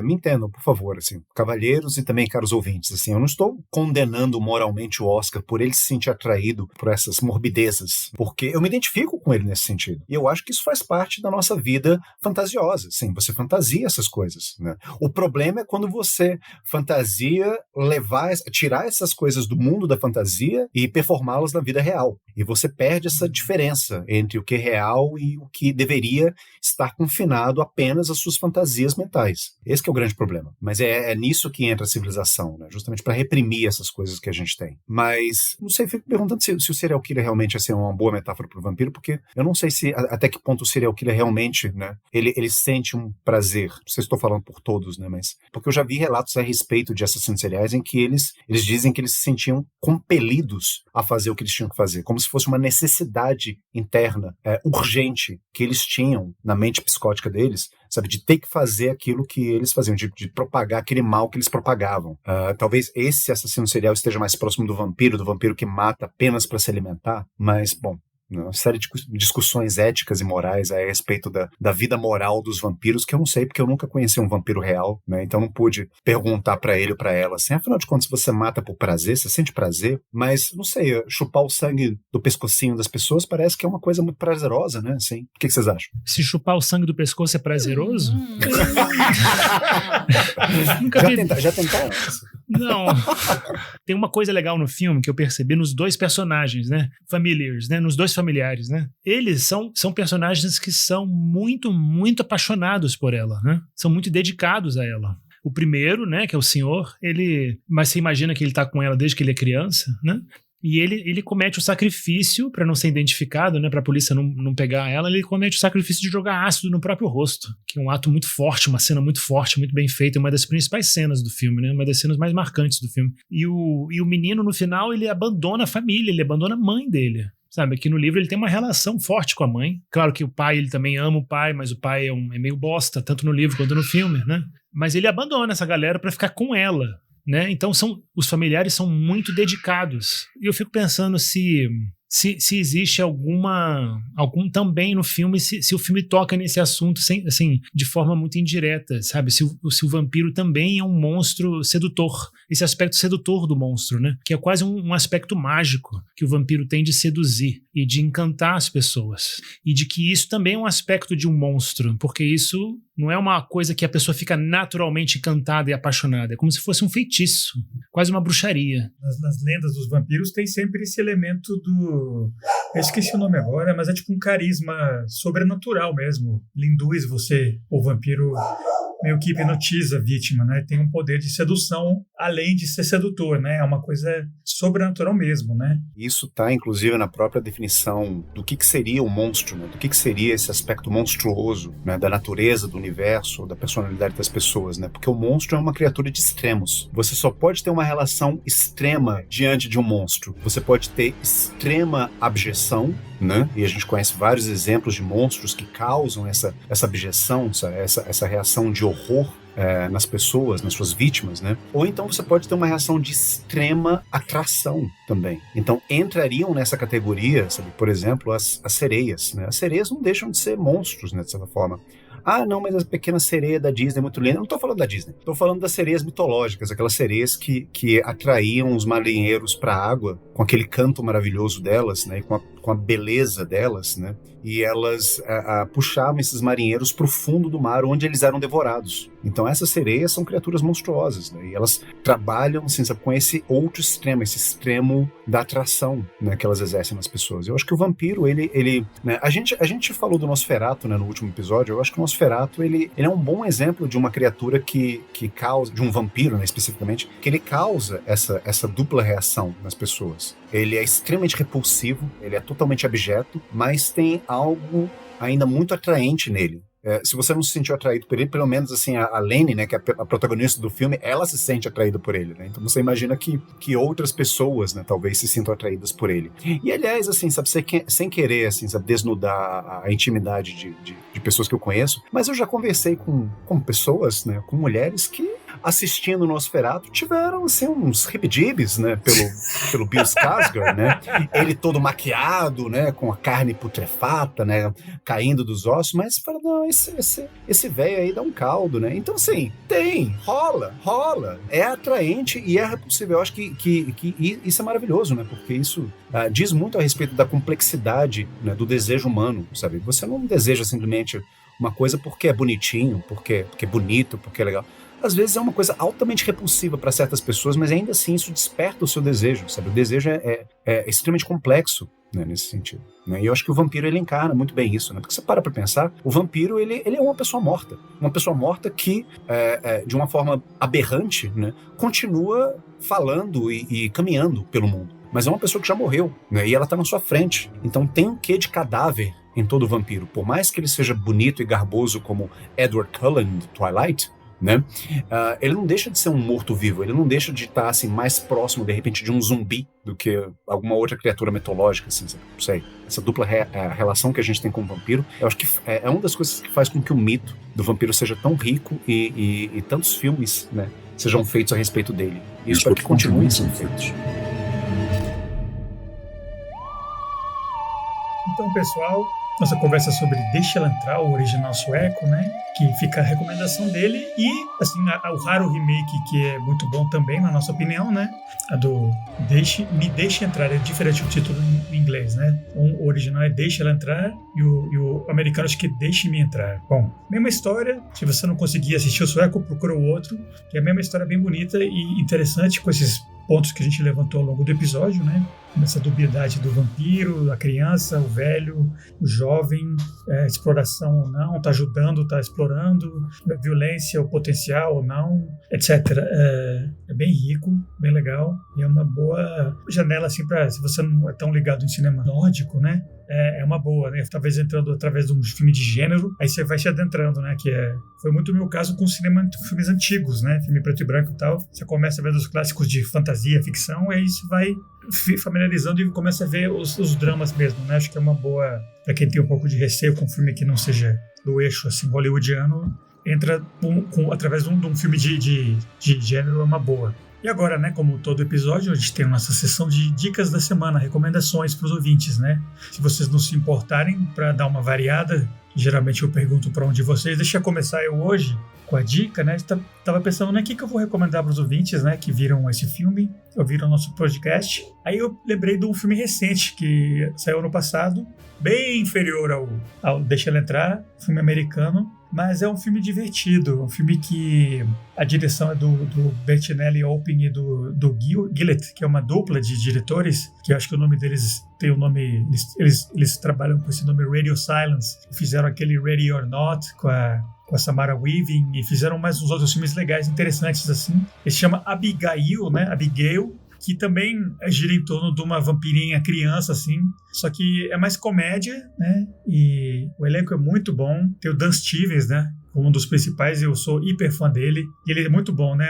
me entendam, por favor, assim, cavalheiros e também caros ouvintes, assim, eu não estou condenando moralmente o Oscar por ele se sentir atraído por essas morbidezas, porque eu me identifico com ele nesse sentido. E eu acho que isso faz parte da nossa vida fantasiosa. Sim, você fantasia essas coisas, né? O problema é quando você fantasia tirar essas coisas do mundo da fantasia e performá-las na vida real. E você perde essa diferença entre o que é real e o que deveria estar confinado apenas às suas fantasias mentais. Esse que é o grande problema. Mas é nisso que entra a civilização, né? Justamente para reprimir essas coisas que a gente tem. Mas, não sei, fico perguntando se o serial killer realmente é uma boa metáfora para o vampiro, porque eu não sei até que ponto o serial killer realmente, né, ele sente um prazer. Não sei se estou falando por todos, né, mas... Porque eu já vi relatos a respeito de assassinos seriais em que eles dizem que eles se sentiam compelidos a fazer o que eles tinham que fazer, como se fosse uma necessidade interna, urgente, que eles tinham na mente psicótica deles, sabe, de ter que fazer aquilo que eles faziam, de propagar aquele mal que eles propagavam. Talvez esse assassino serial esteja mais próximo do vampiro que mata apenas para se alimentar, mas, bom, uma série de discussões éticas e morais a respeito da vida moral dos vampiros, que eu não sei, porque eu nunca conheci um vampiro real, né? Então não pude perguntar pra ele ou pra ela assim, afinal de contas, se você mata por prazer, você sente prazer? Mas, não sei, chupar o sangue do pescocinho das pessoas parece que é uma coisa muito prazerosa, né? Assim, o que vocês acham? Se chupar o sangue do pescoço é prazeroso? Já tentaram? Não. Tem uma coisa legal no filme que eu percebi nos dois personagens, né? Familiars, né? Nos dois familiares, né? Eles são personagens que são muito, muito apaixonados por ela, né? São muito dedicados a ela. O primeiro, né? Que é o senhor, mas você imagina que ele tá com ela desde que ele é criança, né? E ele comete o sacrifício, para não ser identificado, né, para a polícia não pegar ela, ele comete o sacrifício de jogar ácido no próprio rosto, que é um ato muito forte, uma cena muito forte, muito bem feita, uma das principais cenas do filme, né, uma das cenas mais marcantes do filme. E o menino, no final, ele abandona a família, ele abandona a mãe dele. Sabe, aqui no livro ele tem uma relação forte com a mãe. Claro que o pai, ele também ama o pai, mas o pai é meio bosta, tanto no livro quanto no filme, né? Mas ele abandona essa galera para ficar com ela, né? Então os familiares são muito dedicados. E eu fico pensando se existe algum também no filme, se o filme toca nesse assunto assim, de forma muito indireta, sabe? Se o vampiro também é um monstro sedutor, esse aspecto sedutor do monstro, né? Que é quase um aspecto mágico que o vampiro tem de seduzir e de encantar as pessoas. E de que isso também é um aspecto de um monstro, porque isso não é uma coisa que a pessoa fica naturalmente encantada e apaixonada, é como se fosse um feitiço, quase uma bruxaria. Nas lendas dos vampiros tem sempre esse elemento eu esqueci o nome agora, mas é tipo um carisma sobrenatural mesmo. Ele induz você, o vampiro, meio que hipnotiza a vítima, né? Tem um poder de sedução além de ser sedutor, né? É uma coisa sobrenatural mesmo, né? Isso está, inclusive, na própria definição do que seria o monstro, né? Do que seria esse aspecto monstruoso, né? Da natureza do universo, da personalidade das pessoas, né? Porque o monstro é uma criatura de extremos. Você só pode ter uma relação extrema diante de um monstro. Você pode ter extrema abjeção, né? E a gente conhece vários exemplos de monstros que causam essa abjeção, essa reação de horror nas pessoas, nas suas vítimas, né? Ou então você pode ter uma reação de extrema atração também. Então entrariam nessa categoria, sabe, por exemplo, as sereias, né? As sereias não deixam de ser monstros, né, de certa forma. Ah, não, mas a pequena sereia da Disney é muito linda. Eu não estou falando da Disney. Estou falando das sereias mitológicas, aquelas sereias que atraíam os marinheiros para a água com aquele canto maravilhoso delas, né? E com a beleza delas, né? E elas puxavam esses marinheiros para o fundo do mar, onde eles eram devorados. Então essas sereias são criaturas monstruosas, né? E elas trabalham, assim, sabe, com esse outro extremo, esse extremo da atração, né, que elas exercem nas pessoas. Eu acho que o vampiro, ele né? A gente falou do Nosferatu, né, no último episódio. Eu acho que o Nosferatu, ele é um bom exemplo de uma criatura que causa, de um vampiro, né, especificamente, que ele causa essa dupla reação nas pessoas. Ele é extremamente repulsivo, ele é totalmente abjeto, mas tem algo ainda muito atraente nele. Se você não se sentiu atraído por ele, pelo menos assim, a Lene, né, que é a protagonista do filme, ela se sente atraída por ele, né? Então você imagina que outras pessoas, né, talvez se sintam atraídas por ele. E aliás, assim, sabe, sem querer, assim, sabe, desnudar a intimidade de pessoas que eu conheço, mas eu já conversei com pessoas, né, com mulheres que, assistindo o Nosferatu, tiveram, assim, uns ribidibes, né, pelo Bill Skarsgård, né? Ele todo maquiado, né, com a carne putrefata, né, caindo dos ossos, mas fala, não, esse velho aí dá um caldo, né? Então, assim, rola. É atraente e é repulsivo. Eu acho que isso é maravilhoso, né? Porque isso diz muito a respeito da complexidade, né, do desejo humano, sabe? Você não deseja simplesmente uma coisa porque é bonitinho, porque é bonito, porque é legal. Às vezes é uma coisa altamente repulsiva para certas pessoas, mas ainda assim isso desperta o seu desejo, sabe? O desejo é extremamente complexo, né, nesse sentido, né? E eu acho que o vampiro, ele encarna muito bem isso, né? Porque você para pensar, o vampiro, ele é uma pessoa morta que, de uma forma aberrante, né, continua falando e caminhando pelo mundo. Mas é uma pessoa que já morreu, né? E ela está na sua frente. Então tem um quê de cadáver em todo vampiro. Por mais que ele seja bonito e garboso como Edward Cullen do Twilight, né? Ele não deixa de ser um morto-vivo, ele não deixa de estar, assim, mais próximo, de repente, de um zumbi do que alguma outra criatura mitológica, assim, não sei. Essa dupla relação que a gente tem com o vampiro, eu acho que é uma das coisas que faz com que o mito do vampiro seja tão rico e tantos filmes, né, sejam feitos a respeito dele. E espero que continuem sendo feitos. Então, pessoal, nossa conversa sobre Deixa Ela Entrar, o original sueco, né? Que fica a recomendação dele. E, assim, o raro remake, que é muito bom também, na nossa opinião, né? A do Me Deixe Entrar, é diferente do título em inglês, né? O original é Deixa Ela Entrar e o americano acho que é Deixe-me Entrar. Bom, mesma história. Se você não conseguir assistir o sueco, procura o outro. Que é a mesma história, bem bonita e interessante, com esses pontos que a gente levantou ao longo do episódio, né? Essa dubiedade do vampiro, a criança, o velho, o jovem, exploração ou não, tá ajudando, tá explorando, violência, o potencial ou não, etc. É bem rico, bem legal, e é uma boa janela, assim, para, se você não é tão ligado em cinema nórdico, né? É uma boa, né? Talvez entrando através de um filme de gênero, aí você vai se adentrando, né? Foi muito o meu caso com filmes antigos, né? Filme preto e branco e tal. Você começa a ver os clássicos de fantasia, ficção, e aí você vai familiarizando e começa a ver os dramas mesmo, né? Acho que é uma boa, para quem tem um pouco de receio com um filme que não seja do eixo, assim, hollywoodiano, entra através de um filme de gênero, é uma boa. E agora, né, como todo episódio, a gente tem a nossa sessão de dicas da semana, recomendações para os ouvintes, né? Se vocês não se importarem, para dar uma variada, geralmente eu pergunto para um de vocês, deixa eu começar eu hoje com a dica, né? Tava pensando, né, o que eu vou recomendar para os ouvintes, né, que viram esse filme, ouviram o nosso podcast. Aí eu lembrei de um filme recente que saiu ano passado, bem inferior ao Deixa Ela Entrar, filme americano, mas é um filme divertido, um filme que a direção é do Bettinelli Olpin e do Gillett, que é uma dupla de diretores, que eu acho que o nome deles tem o nome, eles trabalham com esse nome Radio Silence, fizeram aquele Ready or Not com a Samara Weaving e fizeram mais uns outros filmes legais, interessantes assim. Ele se chama Abigail, né? Abigail, que também gira em torno de uma vampirinha criança, assim, só que é mais comédia, né, e o elenco é muito bom, tem o Dan Stevens, né, como um dos principais, eu sou hiper fã dele, e ele é muito bom, né,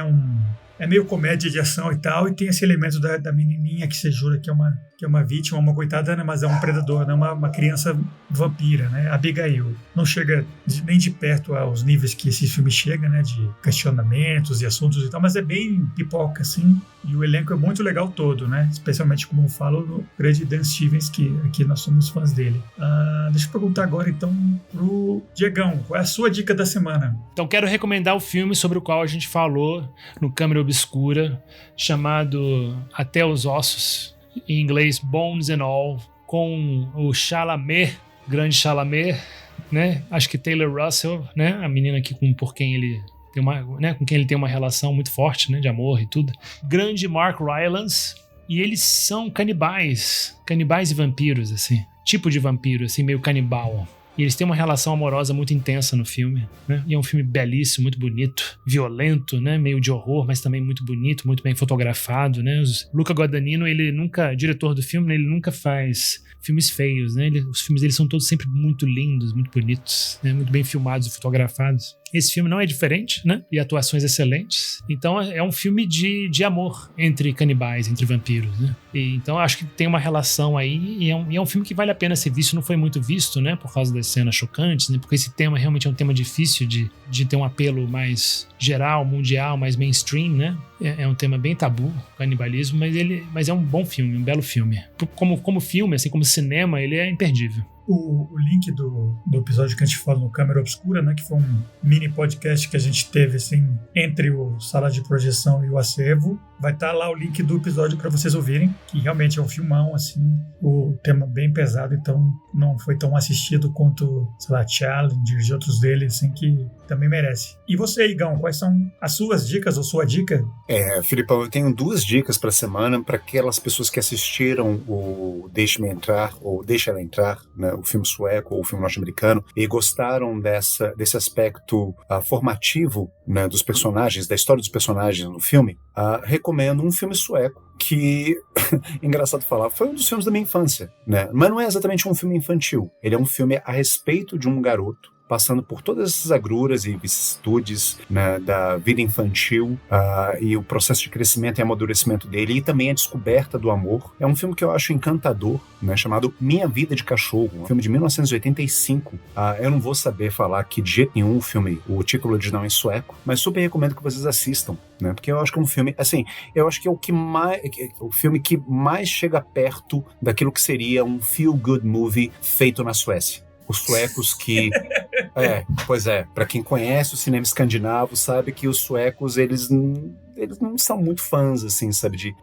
é meio comédia de ação e tal, e tem esse elemento da menininha que você jura que é uma vítima, uma coitada, né, mas é um predador, né, uma criança vampira, né, Abigail. Não chega nem de perto aos níveis que esse filme chega, né, de questionamentos e assuntos e tal, mas é bem pipoca, assim, e o elenco é muito legal todo, né, especialmente, como eu falo, no grande Dan Stevens, que aqui nós somos fãs dele. Deixa eu perguntar agora, então, pro Diegão, qual é a sua dica da semana? Então, quero recomendar o filme sobre o qual a gente falou no Câmera Obscura, chamado Até os Ossos, em inglês Bones and All, com o Chalamet, grande Chalamet, né? Acho que Taylor Russell, né? A menina que com quem ele tem uma relação muito forte, né? De amor e tudo. Grande Mark Rylance, e eles são canibais e vampiros, assim, tipo de vampiro, assim, meio canibal. E eles têm uma relação amorosa muito intensa no filme, né? E é um filme belíssimo, muito bonito, violento, né? Meio de horror, mas também muito bonito, muito bem fotografado, né? Luca Guadagnino, diretor do filme, ele nunca faz filmes feios, né? Os filmes dele são todos sempre muito lindos, muito bonitos, né? Muito bem filmados e fotografados. Esse filme não é diferente, né? E atuações excelentes. Então é um filme de amor entre canibais, entre vampiros, né? E, então acho que tem uma relação aí e é um filme que vale a pena ser visto. Não foi muito visto, né? Por causa das cenas chocantes, né? Porque esse tema realmente é um tema difícil de ter um apelo mais geral, mundial, mais mainstream, né? É um tema bem tabu, canibalismo, mas é um bom filme, um belo filme. Como filme, assim, como cinema, ele é imperdível. O link do episódio que a gente falou no Câmera Obscura, né, que foi um mini podcast que a gente teve assim, entre o Sala de Projeção e o Acervo, vai estar lá o link do episódio para vocês ouvirem, que realmente é um filmão, assim, o tema bem pesado, então não foi tão assistido quanto, sei lá, Challengers e outros deles, assim, que também merece. E você, Igão, quais são as suas dicas ou sua dica? Filipão, eu tenho 2 dicas para a semana para aquelas pessoas que assistiram o Deixe-me Entrar ou Deixa Ela Entrar, né, o filme sueco ou o filme norte-americano, e gostaram desse aspecto formativo, né, dos personagens, da história dos personagens no filme. Recomendo um filme sueco que, engraçado falar, foi um dos filmes da minha infância, né? Mas não é exatamente um filme infantil. Ele é um filme a respeito de um garoto passando por todas essas agruras e vicissitudes, né, da vida infantil, e o processo de crescimento e amadurecimento dele, e também a descoberta do amor. É um filme que eu acho encantador, né, chamado Minha Vida de Cachorro, um filme de 1985. Eu não vou saber falar que de jeito nenhum o título original é em sueco, mas super recomendo que vocês assistam, né, porque eu acho que é um filme, assim, eu acho que é o filme que mais chega perto daquilo que seria um feel-good movie feito na Suécia. Os suecos que... para quem conhece o cinema escandinavo, sabe que os suecos, eles não são muito fãs, assim, sabe, de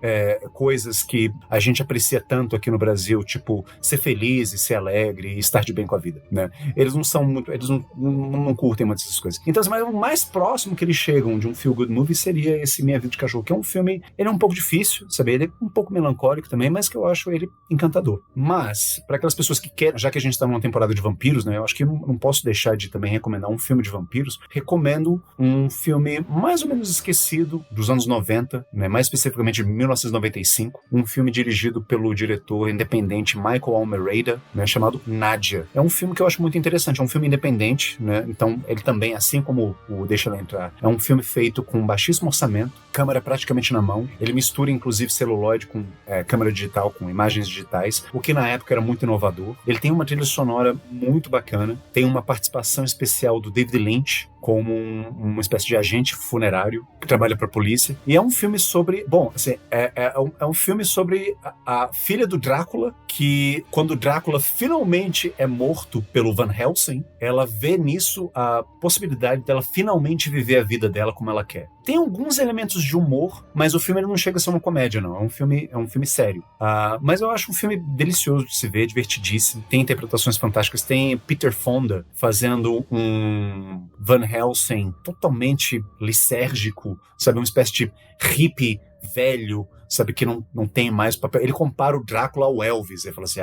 coisas que a gente aprecia tanto aqui no Brasil, tipo, ser feliz e ser alegre e estar de bem com a vida, né? Eles não são muito, eles não curtem muitas dessas coisas. Então, assim, mas o mais próximo que eles chegam de um feel-good movie seria esse Minha Vida de Cachorro, que é um filme, ele é um pouco difícil, sabe? Ele é um pouco melancólico também, mas que eu acho ele encantador. Mas, para aquelas pessoas que querem, já que a gente está numa temporada de vampiros, né? Eu acho que não posso deixar de também recomendar um filme de vampiros. Recomendo um filme mais ou menos esquecido dos anos 90, né, mais especificamente de 1995, um filme dirigido pelo diretor independente Michael Almereyda, né, chamado Nadia. É um filme que eu acho muito interessante, é um filme independente, né, então ele também, assim como o Deixa Ela Entrar, é um filme feito com baixíssimo orçamento, câmera praticamente na mão, ele mistura inclusive celuloide com câmera digital, com imagens digitais, o que na época era muito inovador. Ele tem uma trilha sonora muito bacana, tem uma participação especial do David Lynch, como uma espécie de agente funerário que trabalha para a polícia. E é um filme sobre... Bom, assim, é um filme sobre a filha do Drácula, que quando o Drácula finalmente é morto pelo Van Helsing, ela vê nisso a possibilidade dela finalmente viver a vida dela como ela quer. Tem alguns elementos de humor, mas o filme ele não chega a ser uma comédia, não. É um filme sério. Mas eu acho um filme delicioso de se ver, divertidíssimo. Tem interpretações fantásticas. Tem Peter Fonda fazendo um Van Helsing totalmente lisérgico, sabe? Uma espécie de hippie velho, sabe, que não tem mais papel. Ele compara o Drácula ao Elvis. Ele fala assim,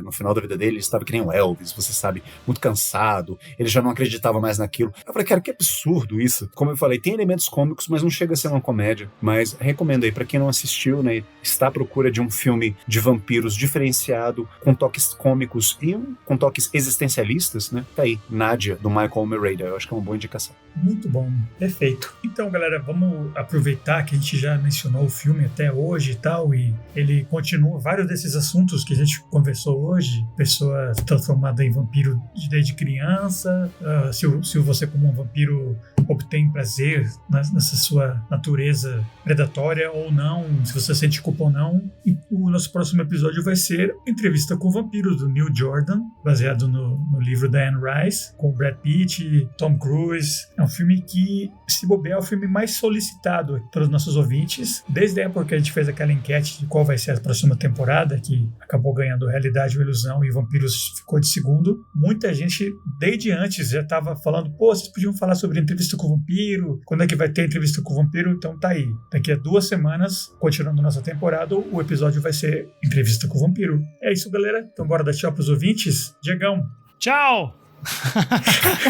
no final da vida dele ele estava que nem o Elvis, você sabe, muito cansado, ele já não acreditava mais naquilo. Eu falei, cara, que absurdo isso. Como eu falei, tem elementos cômicos, mas não chega a ser uma comédia. Mas recomendo aí, pra quem não assistiu, né, está à procura de um filme de vampiros diferenciado, com toques cômicos e com toques existencialistas, né, tá aí, Nádia, do Michael Merida. Eu acho que é uma boa indicação. Muito bom, perfeito. Então, galera, vamos aproveitar que a gente já mencionou o filme até hoje e tal, e ele continua vários desses assuntos que a gente conversou hoje. Pessoa transformada em vampiro desde criança, se você como um vampiro obtém prazer nessa sua natureza predatória ou não, se você sente culpa ou não. E o nosso próximo episódio vai ser Entrevista com o Vampiro, do Neil Jordan, baseado no livro da Anne Rice, com Brad Pitt, Tom Cruise. É um filme que, se bobear, é o filme mais solicitado pelos nossos ouvintes, desde a época que a gente fez aquela enquete de qual vai ser a próxima temporada, que acabou ganhando Realidade ou Ilusão e Vampiros ficou de segundo. Muita gente, desde antes, já estava falando, vocês podiam falar sobre Entrevista com o Vampiro, quando é que vai ter Entrevista com o Vampiro? Então tá aí. Daqui a 2 semanas, continuando nossa temporada, o episódio vai ser Entrevista com o Vampiro. É isso, galera. Então bora dar tchau pros ouvintes. Diegão. Tchau!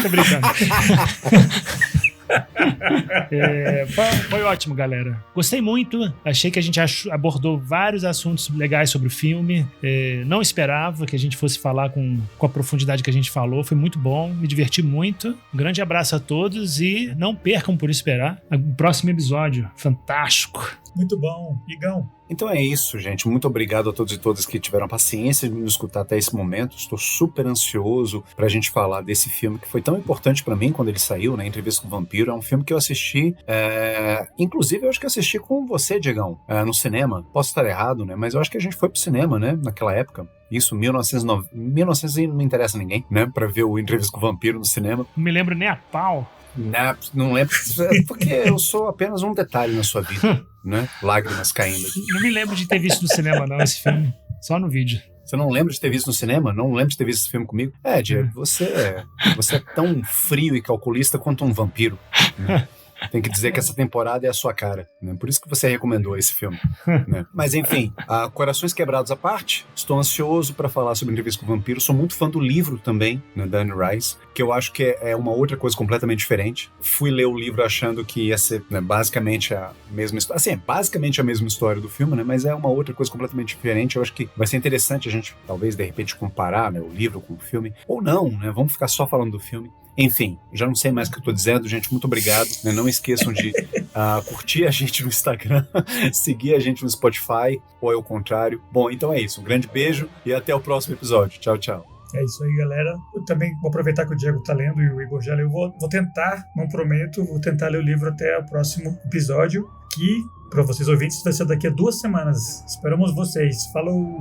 Tô brincando. Foi ótimo, galera. Gostei muito. Achei que a gente abordou vários assuntos legais sobre o filme. Não esperava que a gente fosse falar com a profundidade que a gente falou. Foi muito bom, me diverti muito. Um grande abraço a todos e não percam por esperar o próximo episódio. Fantástico. Muito bom. Igão. Então é isso, gente. Muito obrigado a todos e todas que tiveram a paciência de me escutar até esse momento. Estou super ansioso pra gente falar desse filme que foi tão importante pra mim quando ele saiu, né? Entrevista com o Vampiro. É um filme que eu assisti, inclusive eu acho que eu assisti com você, Diegão, no cinema. Posso estar errado, né? Mas eu acho que a gente foi pro cinema, né? Naquela época. Isso, 1900 não interessa a ninguém, né? Pra ver o Entrevista com o Vampiro no cinema. Não me lembro nem a pau. Não lembro, porque eu sou apenas um detalhe na sua vida, né? Lágrimas caindo aqui. Não me lembro de ter visto no cinema, não, esse filme. Só no vídeo. Você não lembra de ter visto no cinema? Não lembra de ter visto esse filme comigo? Diego, você é tão frio e calculista quanto um vampiro, né? Tem que dizer que essa temporada é a sua cara, né? Por isso que você recomendou esse filme, né? Mas enfim, corações quebrados à parte, estou ansioso para falar sobre Entrevista com o Vampiro. Sou muito fã do livro também, né, da Anne Rice, que eu acho que é uma outra coisa completamente diferente. Fui ler o livro achando que ia ser, né, basicamente a mesma história. Assim, é basicamente a mesma história do filme, né? Mas é uma outra coisa completamente diferente. Eu acho que vai ser interessante a gente, talvez, de repente, comparar, né, o livro com o filme. Ou não, né? Vamos ficar só falando do filme. Enfim, já não sei mais o que eu tô dizendo, gente, muito obrigado, né? Não esqueçam de curtir a gente no Instagram, seguir a gente no Spotify, ou é o contrário. Bom, então é isso, um grande beijo e até o próximo episódio. Tchau, tchau. É isso aí, galera. Eu também vou aproveitar que o Diego tá lendo e o Igor já leu. Vou tentar, não prometo, vou tentar ler o livro até o próximo episódio, que, para vocês ouvintes, vai ser daqui a 2 semanas. Esperamos vocês. Falou!